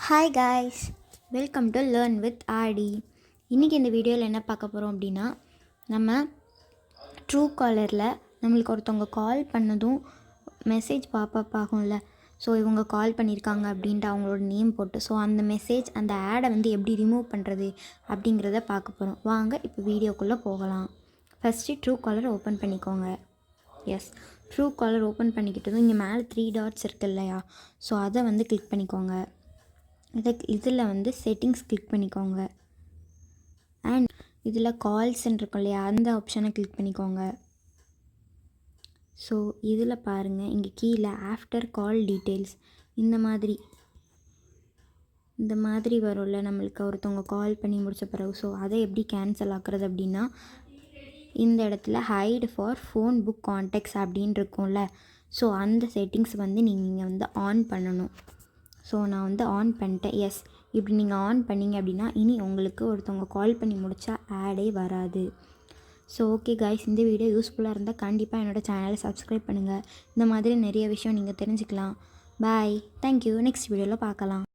Hi guys, welcome to learn with ஆடி. இன்றைக்கி இந்த வீடியோவில் என்ன பார்க்க போகிறோம் அப்படின்னா, நம்ம ட்ரூ காலரில் நம்மளுக்கு ஒருத்தவங்க கால் பண்ணதும் மெசேஜ் பாப்பப் ஆகும்ல. ஸோ இவங்க கால் பண்ணியிருக்காங்க அப்படின்ட்டு அவங்களோட நேம் போட்டு, ஸோ அந்த மெசேஜ் அந்த ஆடை வந்து எப்படி ரிமூவ் பண்ணுறது அப்படிங்கிறத பார்க்க போகிறோம். வாங்க இப்போ வீடியோக்குள்ளே போகலாம். ஃபஸ்ட்டு ட்ரூ காலர் ஓப்பன் பண்ணிக்கோங்க. எஸ், ட்ரூ காலர் ஓப்பன் பண்ணிக்கிட்டதும் இங்கே மேலே 3 டாட்ஸ் இருக்குது இல்லையா, ஸோ அதை வந்து கிளிக் பண்ணிக்கோங்க. இதில் வந்து செட்டிங்ஸ் கிளிக் பண்ணிக்கோங்க. அண்ட் இதில் கால்ஸ்ன்னு இருக்கும் இல்லையா, அந்த ஆப்ஷனை கிளிக் பண்ணிக்கோங்க. ஸோ இதில் பாருங்கள், இங்கே கீழே ஆஃப்டர் கால் டீட்டெயில்ஸ் இந்த மாதிரி வரும்ல, நம்மளுக்கு ஒருத்தவங்க கால் பண்ணி முடித்த பிறகு. ஸோ அதை எப்படி கேன்சல் ஆக்குறது அப்படின்னா, இந்த இடத்துல hide for phone book contacts அப்படின்னு இருக்கும்ல, ஸோ அந்த செட்டிங்ஸ் வந்து நீங்கள் வந்து ஆன் பண்ணணும். ஸோ நான் வந்து ஆன் பண்ணிட்டேன். எஸ், இப்படி நீங்கள் ஆன் பண்ணிங்க அப்படின்னா இனி உங்களுக்கு ஒருத்தவங்க கால் பண்ணி முடித்தா ஆடே வராது. ஸோ ஓகே காய்ஸ், இந்த வீடியோ யூஸ்ஃபுல்லாக இருந்தால் கண்டிப்பாக என்னோடய சேனலை சப்ஸ்கிரைப் பண்ணுங்கள். இந்த மாதிரி நிறைய விஷயம் நீங்கள் தெரிஞ்சுக்கலாம். பாய், தேங்க்யூ. நெக்ஸ்ட் வீடியோவில் பார்க்கலாம்.